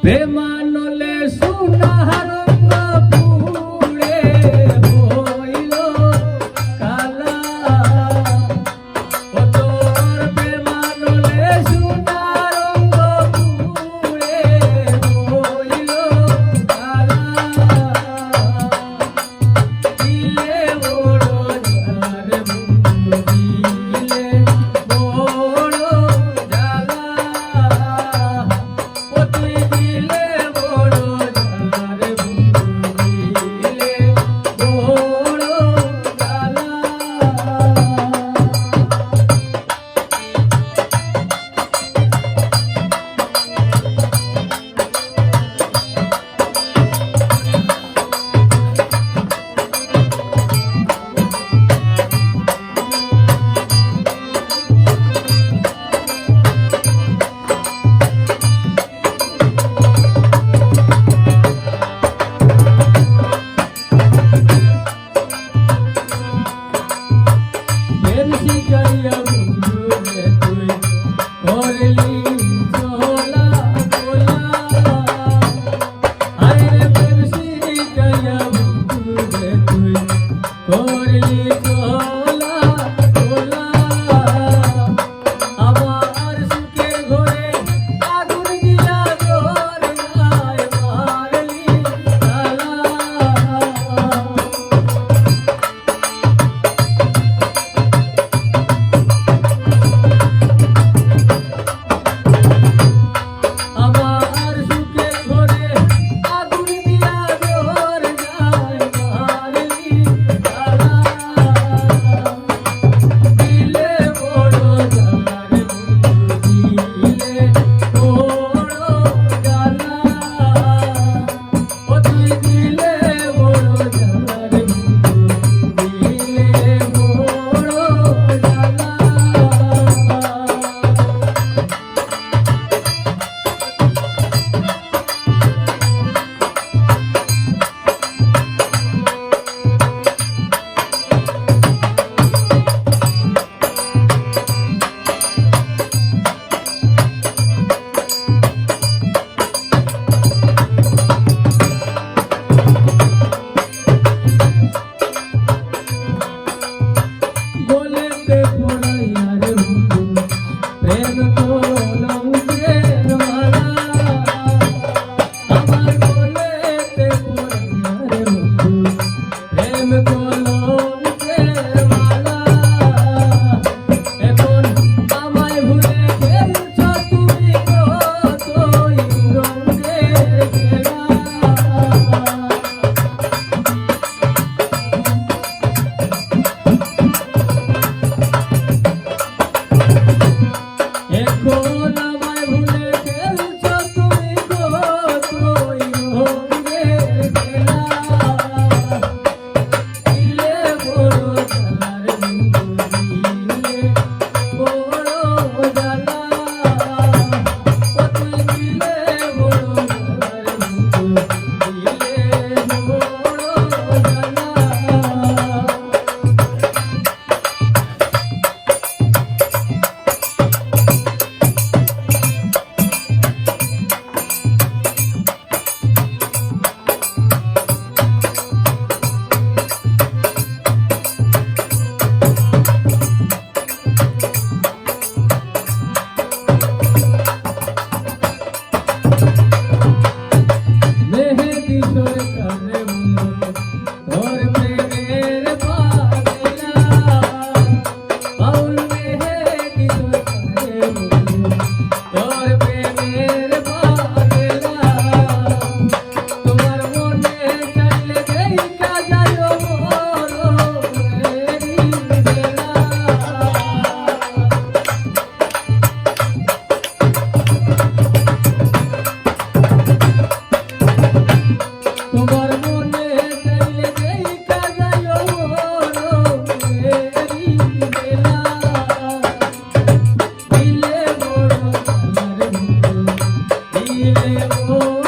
বেমানলে সোনার পুড়ে হইল কালা ও তোর বেমানলে সোনার পুড়ে হইল কালা দিলে বড় জ্বালার বন্ধু দিলে বড় জ্বালা ও তুই দিলে বড় জ্বালার বন্ধু দিলে বড় জ্বালা বেনসি গাইয়া বন্ধু রে তুই করলি চলা চলা আরে বেনসি গাইয়া বন্ধু রে তুই করলি চলা চলা আমার সুখের ঘরে আগুন দিয়া জোর গায় মারলি তালা আমার সুখের ঘরে আগুন দিয়া জোর যায় মারলি তালা দিলে বড় জ্বালার বন্ধু দিলে বড় জ্বালা ও তুই দিলে বড় জ্বালার বন্ধু দিলে বড় জ্বালা বলেতে পড়াইয়া রে বন্ধু প্রেম কলঙ্কের মালা আমার বলেতে পড়াইয়া রে বন্ধু প্রেম কলঙ্কের মালা এখন আমায় ভুলে গেছ তুমি কতই রঙের খেলা এখন আমায় ভুলে গেছ তুমি কতই রঙের খেলা দিলে বড় জ্বালার বন্ধু দিলে বড় জ্বালা ও তুই দিলে বড় জ্বালার বন্ধু দিলে বড় জ্বালা মেহেদি সরকার রে বন্ধু তোর প্রেমের পাগলা বাউল মেহেদি সরকার রে বন্ধু তোর প্রেমের পাগলা তোমার মনে চাইলে দেখা যায় মোর রেরি বেলা তোমার মনে চাইলে দেখা যায় মোর রেরি বেলা দিলে বড় জ্বালার বন্ধু দিলে বড়